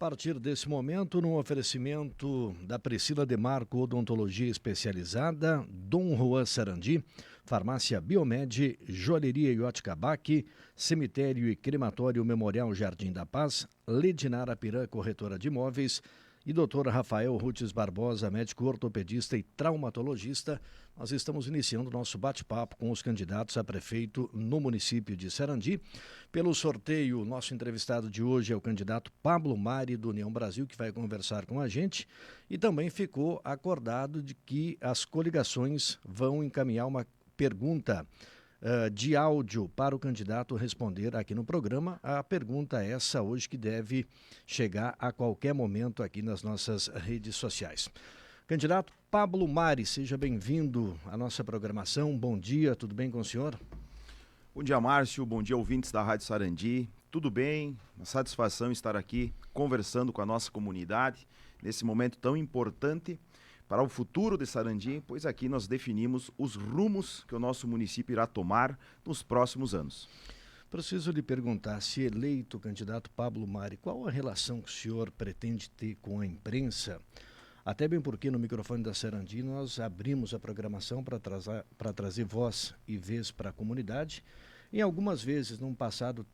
partir desse momento, no oferecimento da Priscila Demarco Odontologia Especializada, Dom Juan Sarandi, Farmácia Biomed, Joalheria Iote Cabac, Cemitério e Crematório Memorial Jardim da Paz, Ledinara Pirã, corretora de imóveis, e Dr. Rafael Rutes Barbosa, médico ortopedista e traumatologista. Nós estamos iniciando nosso bate-papo com os candidatos a prefeito no município de Sarandi. Pelo sorteio, nosso entrevistado de hoje é o candidato Pablo Mari, do União Brasil, que vai conversar com a gente. E também ficou acordado de que as coligações vão encaminhar uma pergunta de áudio para o candidato responder aqui no programa. A pergunta é essa hoje, que deve chegar a qualquer momento aqui nas nossas redes sociais. Candidato Pablo Mari, seja bem-vindo à nossa programação. Bom dia, tudo bem com o senhor? Bom dia, Márcio. Bom dia, ouvintes da Rádio Sarandi. Tudo bem? Uma satisfação estar aqui conversando com a nossa comunidade nesse momento tão importante para o futuro de Sarandi, pois aqui nós definimos os rumos que o nosso município irá tomar nos próximos anos. Preciso lhe perguntar, se eleito o candidato Pablo Mari, qual a relação que o senhor pretende ter com a imprensa? Até bem porque no microfone da Sarandi nós abrimos a programação para trazer voz e vez para a comunidade. E algumas vezes, num passado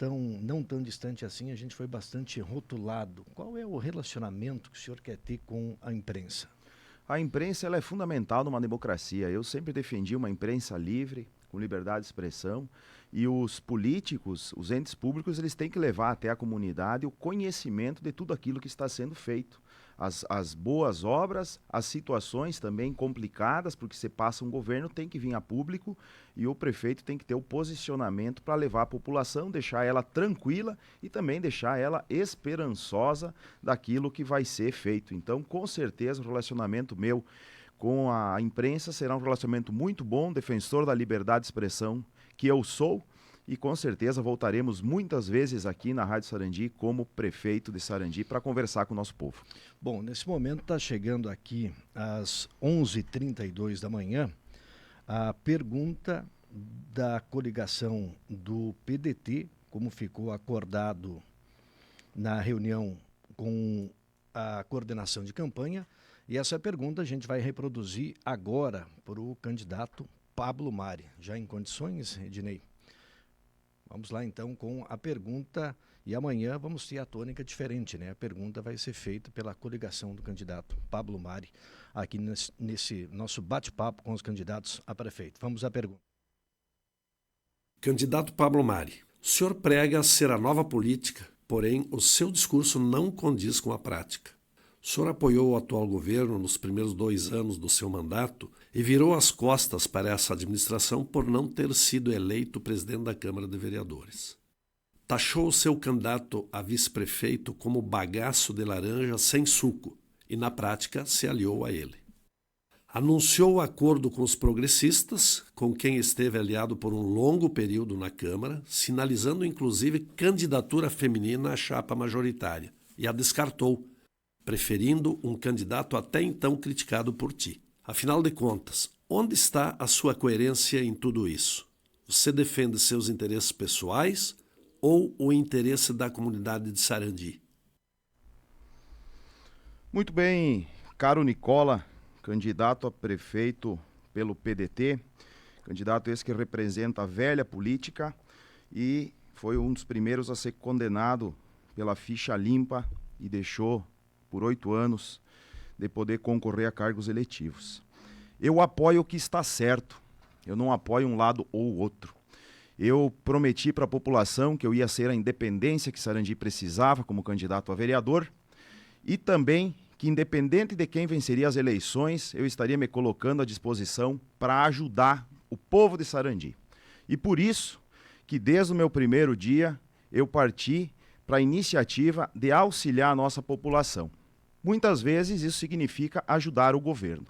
não tão distante assim, a gente foi bastante rotulado. Qual é o relacionamento que o senhor quer ter com a imprensa? A imprensa ela é fundamental numa democracia. Eu sempre defendi uma imprensa livre, com liberdade de expressão, e os políticos, os entes públicos, eles têm que levar até a comunidade o conhecimento de tudo aquilo que está sendo feito. As boas obras, as situações também complicadas, porque você passa um governo, tem que vir a público e o prefeito tem que ter o posicionamento para levar a população, deixar ela tranquila e também deixar ela esperançosa daquilo que vai ser feito. Então, com certeza, o relacionamento meu com a imprensa será um relacionamento muito bom, defensor da liberdade de expressão que eu sou. E com certeza voltaremos muitas vezes aqui na Rádio Sarandi como prefeito de Sarandi para conversar com o nosso povo. Bom, nesse momento está chegando aqui às 11h32 da manhã a pergunta da coligação do PDT, como ficou acordado na reunião com a coordenação de campanha. E essa pergunta a gente vai reproduzir agora para o candidato Pablo Mari. Já em condições, Ednei? Vamos lá então com a pergunta, e amanhã vamos ter a tônica diferente, né? A pergunta vai ser feita pela coligação do candidato Pablo Mari, aqui nesse nosso bate-papo com os candidatos a prefeito. Vamos à pergunta. Candidato Pablo Mari, o senhor prega ser a nova política, porém o seu discurso não condiz com a prática. O senhor apoiou o atual governo nos primeiros 2 anos do seu mandato e virou as costas para essa administração por não ter sido eleito presidente da Câmara de Vereadores. Taxou o seu candidato a vice-prefeito como bagaço de laranja sem suco e, na prática, se aliou a ele. Anunciou o acordo com os progressistas, com quem esteve aliado por um longo período na Câmara, sinalizando inclusive candidatura feminina à chapa majoritária, e a descartou, preferindo um candidato até então criticado por ti. Afinal de contas, onde está a sua coerência em tudo isso? Você defende seus interesses pessoais ou o interesse da comunidade de Sarandi? Muito bem, caro Nicola, candidato a prefeito pelo PDT, candidato esse que representa a velha política e foi um dos primeiros a ser condenado pela ficha limpa e deixou por 8 anos de poder concorrer a cargos eletivos. Eu apoio o que está certo, eu não apoio um lado ou outro. Eu prometi para a população que eu ia ser a independência que Sarandi precisava como candidato a vereador e também que, independente de quem venceria as eleições, eu estaria me colocando à disposição para ajudar o povo de Sarandi. E por isso que desde o meu primeiro dia eu parti para a iniciativa de auxiliar a nossa população. Muitas vezes isso significa ajudar o governo.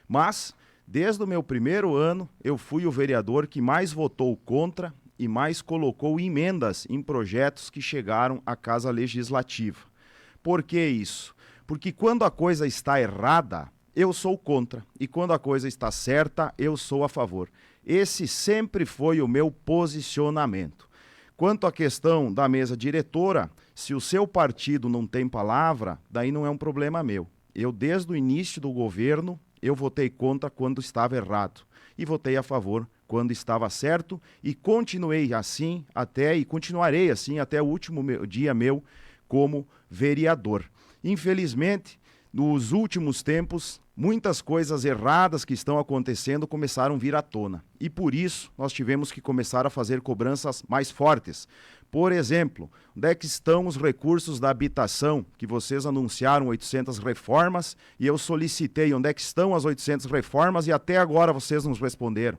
Mas, desde o meu primeiro ano, eu fui o vereador que mais votou contra e mais colocou emendas em projetos que chegaram à Casa Legislativa. Por que isso? Porque quando a coisa está errada, eu sou contra. E quando a coisa está certa, eu sou a favor. Esse sempre foi o meu posicionamento. Quanto à questão da mesa diretora, se o seu partido não tem palavra, daí não é um problema meu. Eu, desde o início do governo, eu votei contra quando estava errado e votei a favor quando estava certo e continuei assim e continuarei assim até o último dia meu como vereador. Infelizmente, nos últimos tempos, muitas coisas erradas que estão acontecendo começaram a vir à tona. E por isso, nós tivemos que começar a fazer cobranças mais fortes. Por exemplo, onde é que estão os recursos da habitação, que vocês anunciaram 800 reformas, e eu solicitei onde é que estão as 800 reformas, e até agora vocês nos responderam.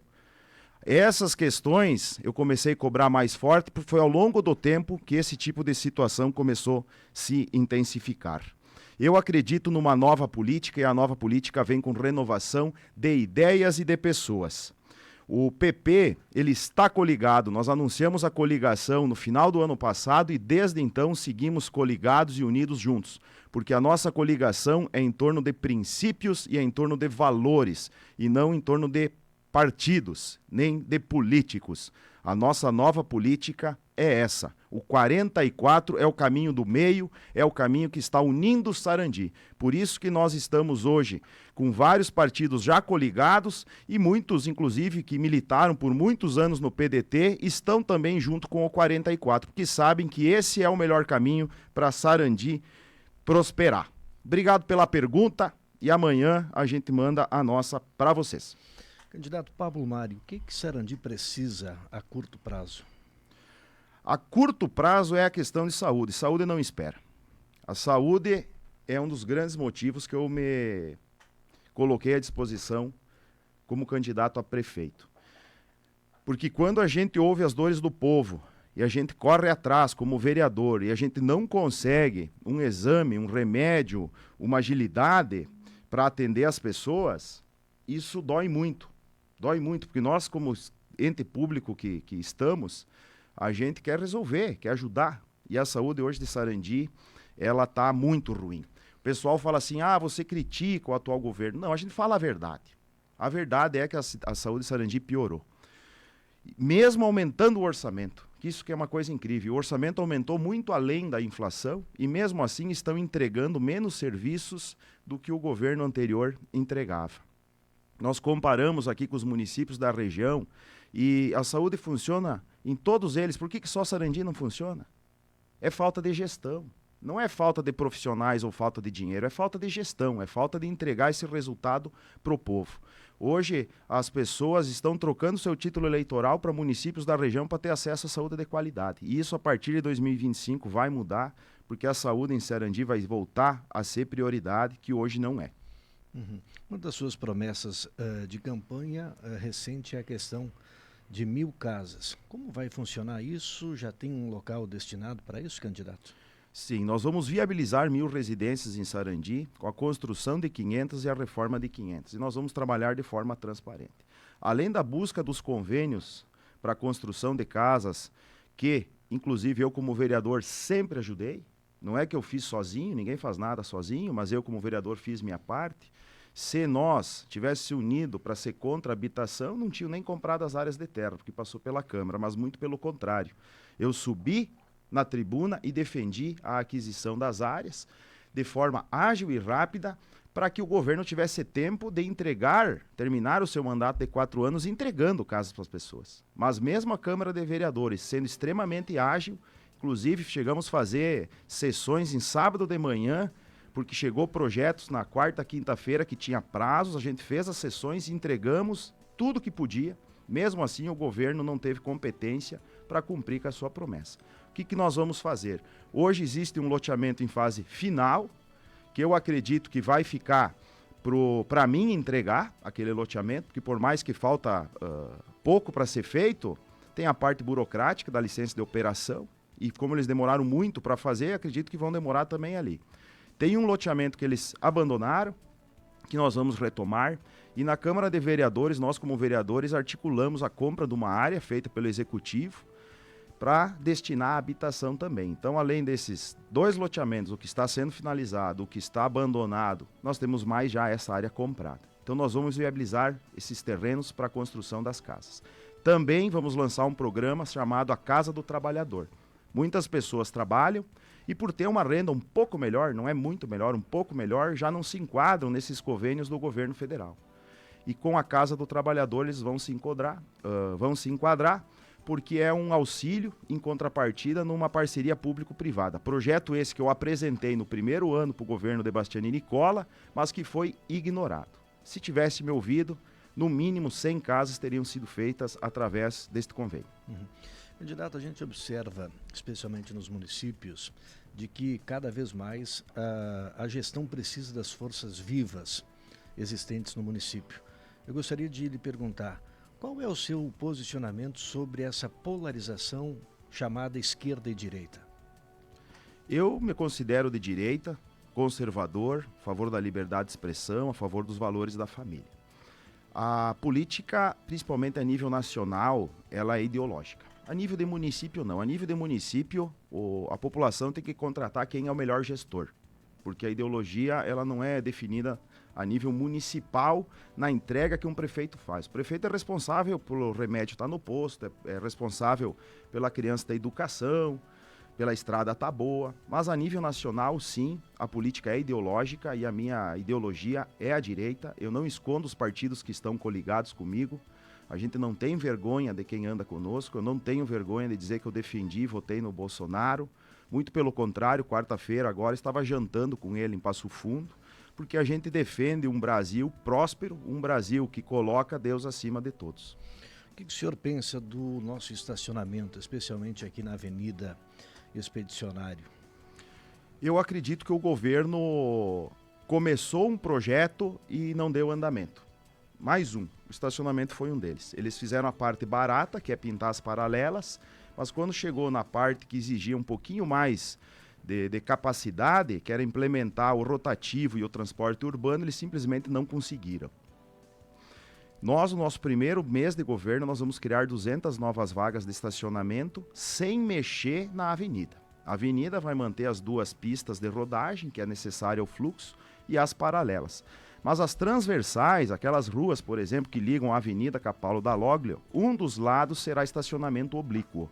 Essas questões eu comecei a cobrar mais forte, porque foi ao longo do tempo que esse tipo de situação começou a se intensificar. Eu acredito numa nova política e a nova política vem com renovação de ideias e de pessoas. O PP, ele está coligado, nós anunciamos a coligação no final do ano passado e desde então seguimos coligados e unidos juntos, porque a nossa coligação é em torno de princípios e é em torno de valores e não em torno de partidos, nem de políticos. A nossa nova política é essa. O 44 é o caminho do meio, é o caminho que está unindo Sarandi. Por isso que nós estamos hoje com vários partidos já coligados e muitos, inclusive, que militaram por muitos anos no PDT, estão também junto com o 44, porque sabem que esse é o melhor caminho para Sarandi prosperar. Obrigado pela pergunta e amanhã a gente manda a nossa para vocês. Candidato Pablo Mário, o que Sarandi precisa a curto prazo? A curto prazo é a questão de saúde. Saúde não espera. A saúde é um dos grandes motivos que eu me coloquei à disposição como candidato a prefeito. Porque quando a gente ouve as dores do povo e a gente corre atrás como vereador e a gente não consegue um exame, um remédio, uma agilidade para atender as pessoas, isso dói muito. Dói muito, porque nós, como ente público que estamos, a gente quer resolver, quer ajudar. E a saúde hoje de Sarandi, ela está muito ruim. O pessoal fala assim, você critica o atual governo. Não, a gente fala a verdade. A verdade é que a saúde de Sarandi piorou. Mesmo aumentando o orçamento, que isso que é uma coisa incrível, o orçamento aumentou muito além da inflação e mesmo assim estão entregando menos serviços do que o governo anterior entregava. Nós comparamos aqui com os municípios da região e a saúde funciona em todos eles. Por que só Sarandi não funciona? É falta de gestão. Não é falta de profissionais ou falta de dinheiro, é falta de gestão, é falta de entregar esse resultado para o povo. Hoje, as pessoas estão trocando seu título eleitoral para municípios da região para ter acesso à saúde de qualidade. E isso, a partir de 2025, vai mudar, porque a saúde em Sarandi vai voltar a ser prioridade, que hoje não é. Uhum. Uma das suas promessas de campanha recente é a questão de 1.000 casas. Como vai funcionar isso? Já tem um local destinado para isso, candidato? Sim, nós vamos viabilizar 1.000 residências em Sarandi com a construção de 500 e a reforma de 500. E nós vamos trabalhar de forma transparente. Além da busca dos convênios para a construção de casas, que inclusive eu como vereador sempre ajudei, não é que eu fiz sozinho, ninguém faz nada sozinho, mas eu como vereador fiz minha parte. Se nós tivéssemos se unido para ser contra a habitação, não tinham nem comprado as áreas de terra, porque passou pela Câmara, mas muito pelo contrário. Eu subi na tribuna e defendi a aquisição das áreas de forma ágil e rápida para que o governo tivesse tempo de terminar o seu mandato de 4 anos entregando casas para as pessoas. Mas mesmo a Câmara de Vereadores sendo extremamente ágil, inclusive chegamos a fazer sessões em sábado de manhã, porque chegou projetos na quarta, quinta-feira que tinha prazos, a gente fez as sessões e entregamos tudo que podia. Mesmo assim, o governo não teve competência para cumprir com a sua promessa. O que nós vamos fazer? Hoje existe um loteamento em fase final, que eu acredito que vai ficar para mim entregar aquele loteamento, porque por mais que falta pouco para ser feito, tem a parte burocrática da licença de operação, e como eles demoraram muito para fazer, acredito que vão demorar também ali. Tem um loteamento que eles abandonaram, que nós vamos retomar, e na Câmara de Vereadores, nós como vereadores articulamos a compra de uma área feita pelo Executivo para destinar à habitação também. Então, além desses 2 loteamentos, o que está sendo finalizado, o que está abandonado, nós temos mais já essa área comprada. Então, nós vamos viabilizar esses terrenos para a construção das casas. Também vamos lançar um programa chamado A Casa do Trabalhador. Muitas pessoas trabalham e por ter uma renda um pouco melhor, não é muito melhor, um pouco melhor, já não se enquadram nesses convênios do governo federal. E com a Casa do Trabalhador eles vão se enquadrar, porque é um auxílio em contrapartida numa parceria público-privada. Projeto esse que eu apresentei no primeiro ano para o governo de Bastiani Nicola, mas que foi ignorado. Se tivesse me ouvido, no mínimo 100 casas teriam sido feitas através deste convênio. Candidato, a gente observa, especialmente nos municípios, de que cada vez mais a gestão precisa das forças vivas existentes no município. Eu gostaria de lhe perguntar, qual é o seu posicionamento sobre essa polarização chamada esquerda e direita? Eu me considero de direita, conservador, a favor da liberdade de expressão, a favor dos valores da família. A política, principalmente a nível nacional, ela é ideológica. A nível de município, não. A nível de município, a população tem que contratar quem é o melhor gestor. Porque a ideologia, ela não é definida a nível municipal na entrega que um prefeito faz. O prefeito é responsável pelo remédio estar no posto, é responsável pela criança da educação, pela estrada tá boa. Mas a nível nacional, sim, a política é ideológica e a minha ideologia é a direita. Eu não escondo os partidos que estão coligados comigo. A gente não tem vergonha de quem anda conosco, eu não tenho vergonha de dizer que eu defendi e votei no Bolsonaro. Muito pelo contrário, quarta-feira agora estava jantando com ele em Passo Fundo, porque a gente defende um Brasil próspero, um Brasil que coloca Deus acima de todos. O que o senhor pensa do nosso estacionamento, especialmente aqui na Avenida Expedicionário? Eu acredito que o governo começou um projeto e não deu andamento. Mais um, o estacionamento foi um deles. Eles fizeram a parte barata, que é pintar as paralelas, mas quando chegou na parte que exigia um pouquinho mais de capacidade, que era implementar o rotativo e o transporte urbano, eles simplesmente não conseguiram. Nós, no nosso primeiro mês de governo, nós vamos criar 200 novas vagas de estacionamento sem mexer na avenida. A avenida vai manter as 2 pistas de rodagem, que é necessário ao fluxo, e as paralelas. Mas as transversais, aquelas ruas, por exemplo, que ligam a Avenida Paulo da Loglia, um dos lados será estacionamento oblíquo.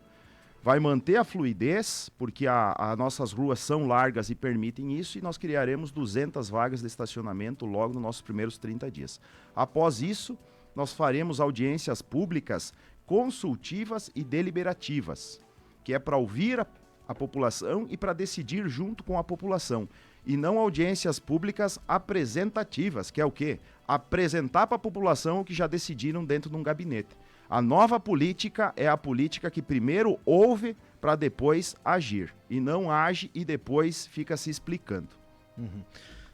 Vai manter a fluidez, porque as nossas ruas são largas e permitem isso, e nós criaremos 200 vagas de estacionamento logo nos nossos primeiros 30 dias. Após isso, nós faremos audiências públicas consultivas e deliberativas, que é para ouvir a população e para decidir junto com a população. E não audiências públicas apresentativas, que é o quê? Apresentar para a população o que já decidiram dentro de um gabinete. A nova política é a política que primeiro ouve para depois agir. E não age e depois fica se explicando.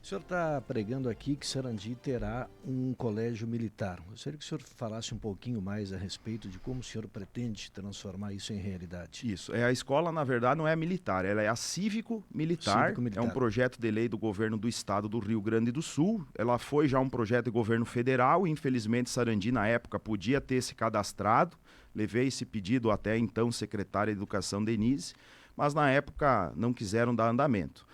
O senhor está pregando aqui que Sarandi terá um colégio militar. Gostaria que o senhor falasse um pouquinho mais a respeito de como o senhor pretende transformar isso em realidade. Isso. A escola, na verdade, não é militar, ela é a cívico-militar. É um projeto de lei do governo do estado do Rio Grande do Sul. Ela foi já um projeto de governo federal. Infelizmente, Sarandi, na época, podia ter se cadastrado. Levei esse pedido até então secretária de Educação, Denise, mas na época não quiseram dar andamento.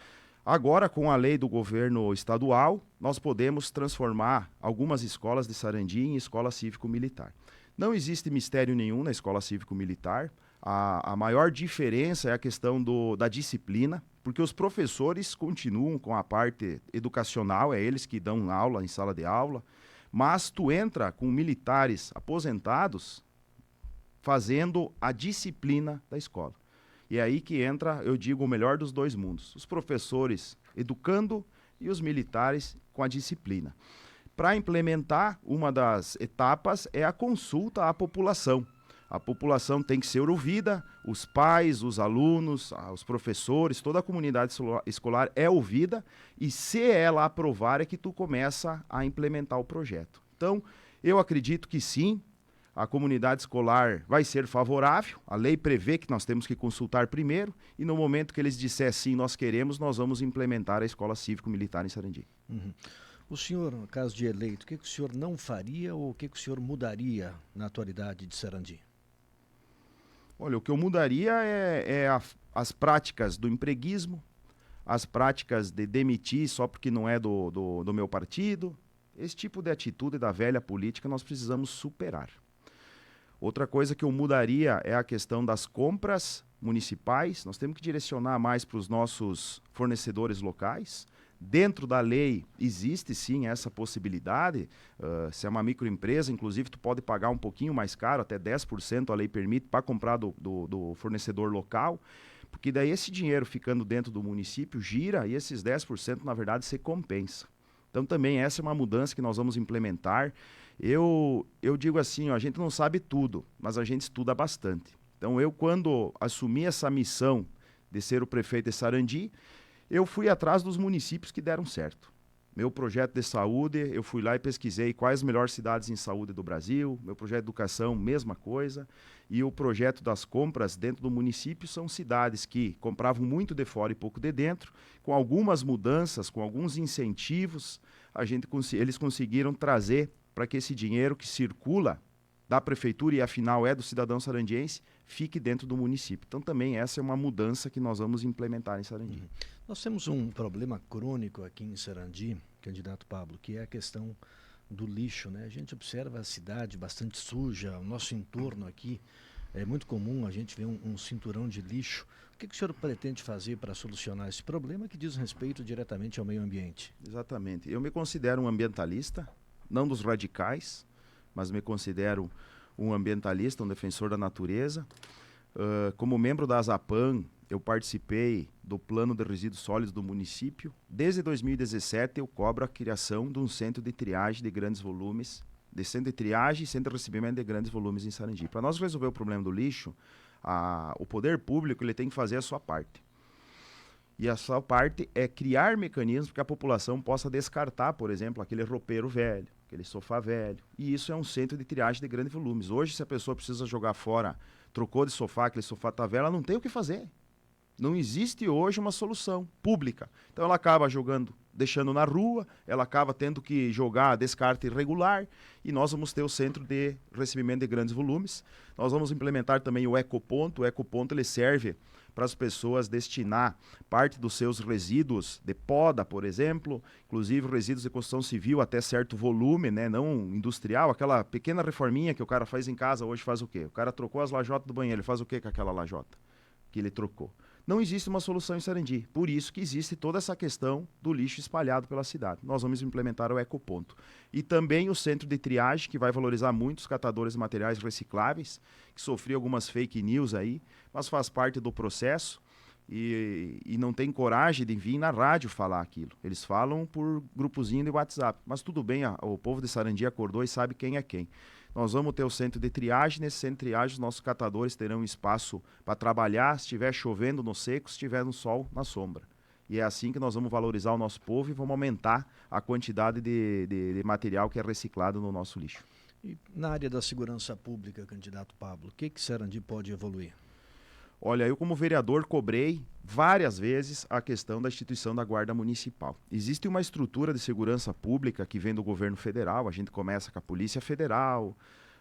Agora, com a lei do governo estadual, nós podemos transformar algumas escolas de Sarandi em escola cívico-militar. Não existe mistério nenhum na escola cívico-militar. A maior diferença é a questão da disciplina, porque os professores continuam com a parte educacional, é eles que dão aula em sala de aula, mas tu entra com militares aposentados fazendo a disciplina da escola. E é aí que entra, eu digo, o melhor dos dois mundos. Os professores educando e os militares com a disciplina. Para implementar, uma das etapas é a consulta à população. A população tem que ser ouvida, os pais, os alunos, os professores, toda a comunidade escolar é ouvida e se ela aprovar é que tu começa a implementar o projeto. Então, eu acredito que sim, a comunidade escolar vai ser favorável, a lei prevê que nós temos que consultar primeiro e no momento que eles disserem sim, nós queremos, nós vamos implementar a escola cívico-militar em Sarandi. O senhor, no caso de eleito, o que o senhor não faria ou o que o senhor mudaria na atualidade de Sarandi? Olha, o que eu mudaria é as práticas do empreguismo, as práticas de demitir só porque não é do meu partido. Esse tipo de atitude da velha política nós precisamos superar. Outra coisa que eu mudaria é a questão das compras municipais. Nós temos que direcionar mais para os nossos fornecedores locais. Dentro da lei existe sim essa possibilidade. Se é uma microempresa, inclusive, tu pode pagar um pouquinho mais caro, até 10% a lei permite, para comprar do fornecedor local, porque daí esse dinheiro ficando dentro do município gira e esses 10% na verdade se compensa. Então também essa é uma mudança que nós vamos implementar. Eu digo assim, ó, a gente não sabe tudo, mas a gente estuda bastante. Então eu, quando assumi essa missão de ser o prefeito de Sarandi, eu fui atrás dos municípios que deram certo. Meu projeto de saúde, eu fui lá e pesquisei quais as melhores cidades em saúde do Brasil. Meu projeto de educação, mesma coisa. E o projeto das compras dentro do município são cidades que compravam muito de fora e pouco de dentro. Com algumas mudanças, com alguns incentivos, eles conseguiram trazer para que esse dinheiro que circula da prefeitura e afinal é do cidadão sarandiense, fique dentro do município. Então também essa é uma mudança que nós vamos implementar em Sarandi. Nós temos um problema crônico aqui em Sarandi, candidato Pablo, que é a questão do lixo, né? A gente observa a cidade bastante suja, o nosso entorno aqui é muito comum a gente ver um cinturão de lixo. O que o senhor pretende fazer para solucionar esse problema que diz respeito diretamente ao meio ambiente? Exatamente. Eu me considero um ambientalista, não dos radicais, mas me considero um ambientalista, um defensor da natureza. Como membro da ASAPAN, eu participei do plano de resíduos sólidos do município. Desde 2017, eu cobro a criação de um centro de triagem de grandes volumes, de centro de triagem e centro de recebimento de grandes volumes em Sarandi. Para nós resolver o problema do lixo, o poder público ele tem que fazer a sua parte. E a sua parte é criar mecanismos para que a população possa descartar, por exemplo, aquele roupeiro velho, aquele sofá velho. E isso é um centro de triagem de grandes volumes. Hoje, se a pessoa precisa jogar fora, trocou de sofá, aquele sofá está velho, ela não tem o que fazer. Não existe hoje uma solução pública. Então ela acaba jogando, deixando na rua, ela acaba tendo que jogar descarte irregular e nós vamos ter o centro de recebimento de grandes volumes. Nós vamos implementar também o ecoponto. O ecoponto ele serve para as pessoas destinar parte dos seus resíduos de poda, por exemplo, inclusive resíduos de construção civil até certo volume, né, não industrial, aquela pequena reforminha que o cara faz em casa hoje faz o quê? O cara trocou as lajotas do banheiro, ele faz o quê com aquela lajota que ele trocou? Não existe uma solução em Sarandi, por isso que existe toda essa questão do lixo espalhado pela cidade. Nós vamos implementar o ecoponto. E também o centro de triagem, que vai valorizar muito os catadores de materiais recicláveis, que sofriam algumas fake news aí, mas faz parte do processo e não tem coragem de vir na rádio falar aquilo. Eles falam por grupozinho de WhatsApp, mas tudo bem, o povo de Sarandi acordou e sabe quem é quem. Nós vamos ter o centro de triagem. Nesse centro de triagem, os nossos catadores terão espaço para trabalhar, se estiver chovendo no seco, se estiver no sol, na sombra. E é assim que nós vamos valorizar o nosso povo e vamos aumentar a quantidade de material que é reciclado no nosso lixo. E na área da segurança pública, candidato Pablo, o que Sarandi pode evoluir? Olha, eu como vereador cobrei várias vezes a questão da instituição da Guarda Municipal. Existe uma estrutura de segurança pública que vem do governo federal, a gente começa com a Polícia Federal,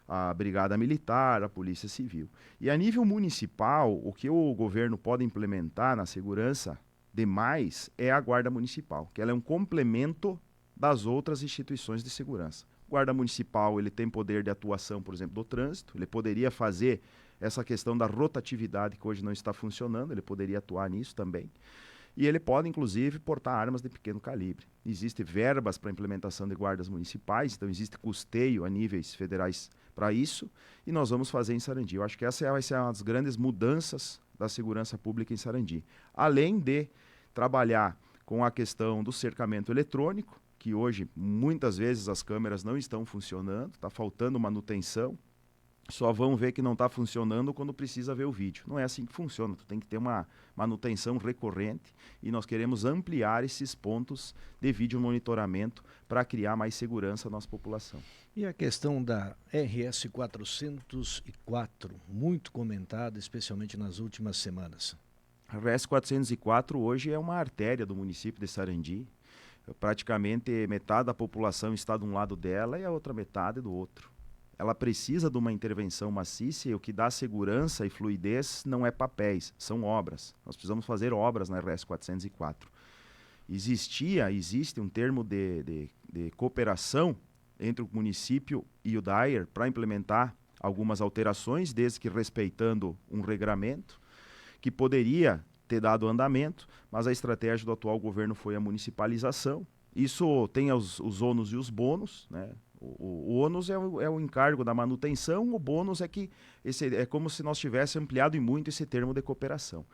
a Brigada Militar, a Polícia Civil. E a nível municipal, o que o governo pode implementar na segurança demais é a Guarda Municipal, que ela é um complemento das outras instituições de segurança. O Guarda Municipal ele tem poder de atuação, por exemplo, do trânsito, ele poderia fazer essa questão da rotatividade que hoje não está funcionando, ele poderia atuar nisso também. E ele pode, inclusive, portar armas de pequeno calibre. Existem verbas para implementação de guardas municipais, então existe custeio a níveis federais para isso, e nós vamos fazer em Sarandi. Eu acho que essa vai ser uma das grandes mudanças da segurança pública em Sarandi. Além de trabalhar com a questão do cercamento eletrônico, que hoje, muitas vezes, as câmeras não estão funcionando, está faltando manutenção. Só vão ver que não está funcionando quando precisa ver o vídeo. Não é assim que funciona, tu tem que ter uma manutenção recorrente e nós queremos ampliar esses pontos de vídeo monitoramento para criar mais segurança à nossa população. E a questão da RS 404, muito comentada, especialmente nas últimas semanas. A RS 404 hoje é uma artéria do município de Sarandi. Praticamente metade da população está de um lado dela e a outra metade do outro. Ela precisa de uma intervenção maciça e o que dá segurança e fluidez não é papéis, são obras. Nós precisamos fazer obras na RS 404. Existe um termo de cooperação entre o município e o DAER para implementar algumas alterações, desde que respeitando um regramento que poderia ter dado andamento, mas a estratégia do atual governo foi a municipalização. Isso tem os ônus e os bônus, né? O ônus é o encargo da manutenção, o bônus é que é como se nós tivéssemos ampliado em muito esse termo de cooperação.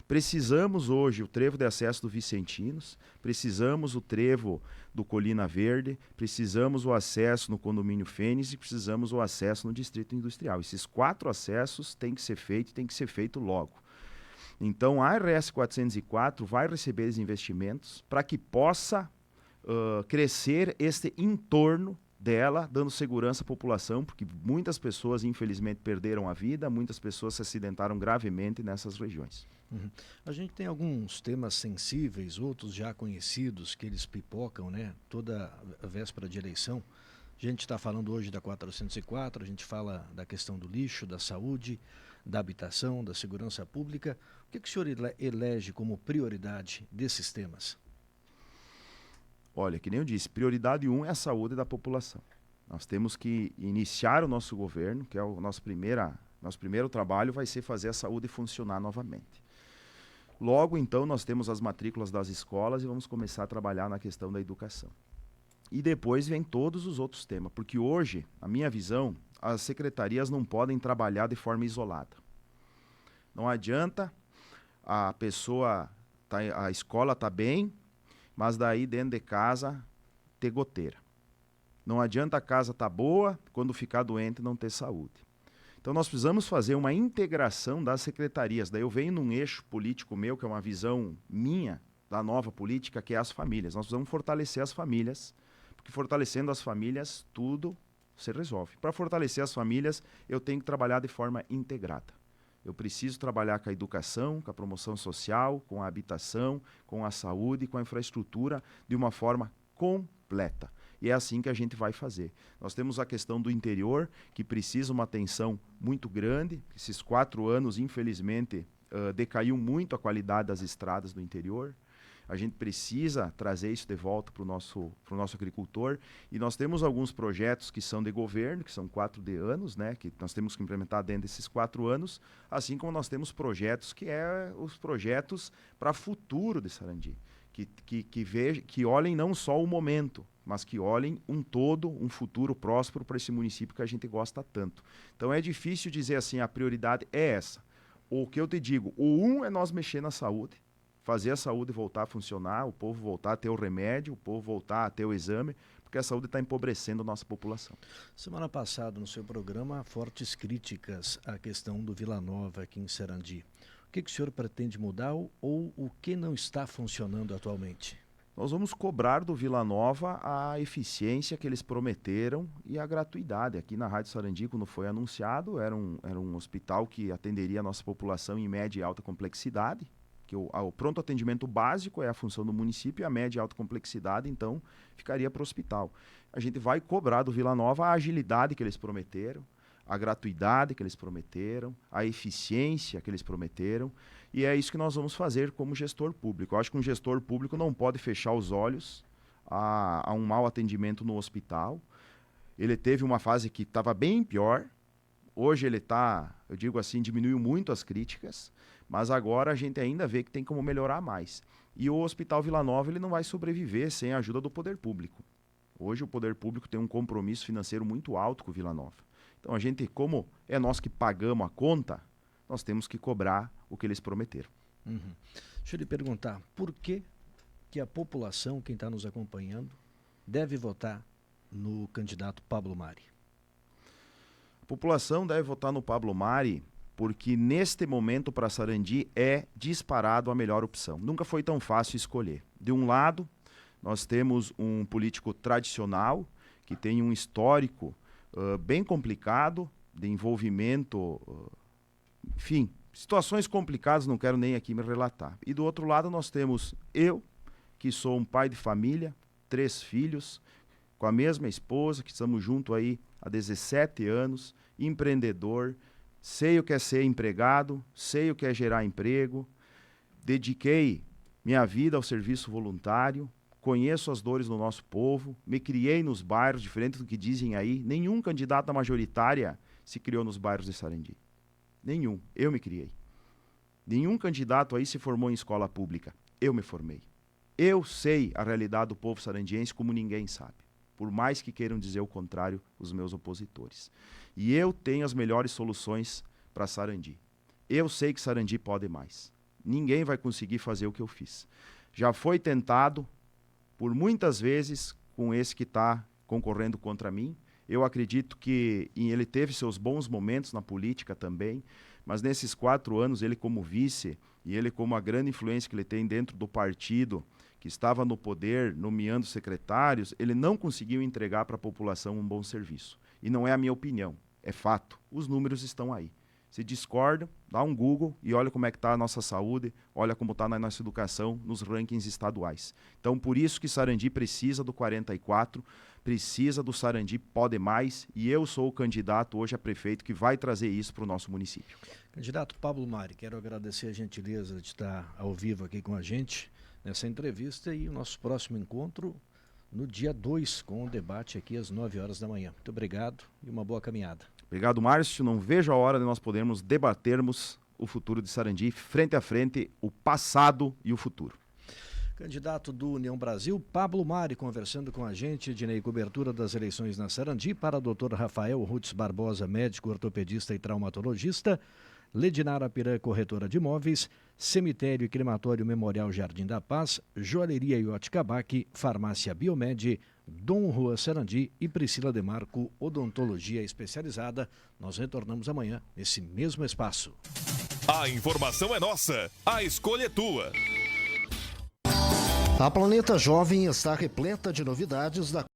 Precisamos hoje o trevo de acesso do Vicentinos, precisamos o trevo do Colina Verde, precisamos o acesso no condomínio Fênix e precisamos o acesso no Distrito Industrial. Esses 4 acessos têm que ser feitos, tem que ser feito logo. Então a RS 404 vai receber os investimentos para que possa crescer este entorno dela, dando segurança à população, porque muitas pessoas, infelizmente, perderam a vida, muitas pessoas se acidentaram gravemente nessas regiões. Uhum. A gente tem alguns temas sensíveis, outros já conhecidos, que eles pipocam, né? Toda a véspera de eleição. A gente está falando hoje da 404, a gente fala da questão do lixo, da saúde, da habitação, da segurança pública. O que o senhor elege como prioridade desses temas? Olha, que nem eu disse, prioridade 1 é a saúde da população. Nós temos que iniciar o nosso governo, que é o nosso primeiro trabalho, vai ser fazer a saúde funcionar novamente. Logo, então, nós temos as matrículas das escolas e vamos começar a trabalhar na questão da educação. E depois vem todos os outros temas, porque hoje, a minha visão, as secretarias não podem trabalhar de forma isolada. Não adianta a escola está bem, mas daí dentro de casa ter goteira. Não adianta a casa estar boa, quando ficar doente não ter saúde. Então nós precisamos fazer uma integração das secretarias. Daí eu venho num eixo político meu, que é uma visão minha da nova política, que é as famílias. Nós precisamos fortalecer as famílias, porque fortalecendo as famílias, tudo se resolve. Para fortalecer as famílias, eu tenho que trabalhar de forma integrada. Eu preciso trabalhar com a educação, com a promoção social, com a habitação, com a saúde, com a infraestrutura, de uma forma completa. E é assim que a gente vai fazer. Nós temos a questão do interior, que precisa uma atenção muito grande. Esses 4 anos, infelizmente, decaiu muito a qualidade das estradas do interior. A gente precisa trazer isso de volta para o nosso agricultor. E nós temos alguns projetos que são de governo, que são 4 anos, né, que nós temos que implementar dentro desses 4 anos, assim como nós temos projetos que os projetos para futuro de Sarandi, que olhem não só o momento, mas que olhem um futuro próspero para esse município que a gente gosta tanto. Então é difícil dizer assim, a prioridade é essa. O que eu te digo, o é nós mexer na saúde, fazer a saúde voltar a funcionar, o povo voltar a ter o remédio, o povo voltar a ter o exame, porque a saúde está empobrecendo a nossa população. Semana passada, no seu programa, fortes críticas à questão do Vila Nova aqui em Sarandi. O que o senhor pretende mudar ou o que não está funcionando atualmente? Nós vamos cobrar do Vila Nova a eficiência que eles prometeram e a gratuidade. Aqui na Rádio Sarandi, quando foi anunciado, era um hospital que atenderia a nossa população em média e alta complexidade, que o pronto atendimento básico é a função do município e a média e alta complexidade, então, ficaria para o hospital. A gente vai cobrar do Vila Nova a agilidade que eles prometeram, a gratuidade que eles prometeram, a eficiência que eles prometeram, e é isso que nós vamos fazer como gestor público. Eu acho que um gestor público não pode fechar os olhos a um mau atendimento no hospital. Ele teve uma fase que estava bem pior, hoje ele está, eu digo assim, diminuiu muito as críticas, mas agora a gente ainda vê que tem como melhorar mais. E o Hospital Vila Nova ele não vai sobreviver sem a ajuda do poder público. Hoje o poder público tem um compromisso financeiro muito alto com o Vila Nova. Então a gente, como é nós que pagamos a conta, nós temos que cobrar o que eles prometeram. Uhum. Deixa eu lhe perguntar, por que a população, quem está nos acompanhando, deve votar no candidato Pablo Mari? A população deve votar no Pablo Mari porque neste momento para Sarandi é disparado a melhor opção. Nunca foi tão fácil escolher. De um lado, nós temos um político tradicional que tem um histórico bem complicado de envolvimento, enfim, situações complicadas, não quero nem aqui me relatar. E do outro lado nós temos eu, que sou um pai de família, 3 filhos, com a mesma esposa, que estamos juntos aí há 17 anos, empreendedor, sei o que é ser empregado, sei o que é gerar emprego, dediquei minha vida ao serviço voluntário, conheço as dores do nosso povo, me criei nos bairros, diferente do que dizem aí, nenhum candidato à majoritária se criou nos bairros de Sarandi. Nenhum. Eu me criei. Nenhum candidato aí se formou em escola pública. Eu me formei. Eu sei a realidade do povo sarandiense como ninguém sabe. Por mais que queiram dizer o contrário os meus opositores. E eu tenho as melhores soluções para Sarandi. Eu sei que Sarandi pode mais. Ninguém vai conseguir fazer o que eu fiz. Já foi tentado por muitas vezes com esse que está concorrendo contra mim. Eu acredito que ele teve seus bons momentos na política também, mas nesses 4 anos, ele como vice e ele como a grande influência que ele tem dentro do partido, que estava no poder, nomeando secretários, ele não conseguiu entregar para a população um bom serviço. E não é a minha opinião, é fato. Os números estão aí. Se discordam, dá um Google e olha como é que está a nossa saúde, olha como está na nossa educação nos rankings estaduais. Então, por isso que Sarandi precisa do 44, precisa do Sarandi Pode Mais, e eu sou o candidato hoje a prefeito que vai trazer isso para o nosso município. Candidato Pablo Mari, quero agradecer a gentileza de estar ao vivo aqui com a gente nessa entrevista e o nosso próximo encontro no dia 2, com o debate aqui às 9 horas da manhã. Muito obrigado e uma boa caminhada. Obrigado, Márcio. Não vejo a hora de nós podermos debatermos o futuro de Sarandi, frente a frente, o passado e o futuro. Candidato do União Brasil, Pablo Mari, conversando com a gente, Ednei, cobertura das eleições na Sarandi, para o Dr. Rafael Rutz Barbosa, médico, ortopedista e traumatologista, Ledinara Piran, corretora de imóveis, Cemitério e Crematório Memorial Jardim da Paz, Joalheria Iote Cabac, Farmácia Biomed, Dom Juan Sarandi e Priscila Demarco, Odontologia Especializada. Nós retornamos amanhã nesse mesmo espaço. A informação é nossa, a escolha é tua. A Planeta Jovem está repleta de novidades da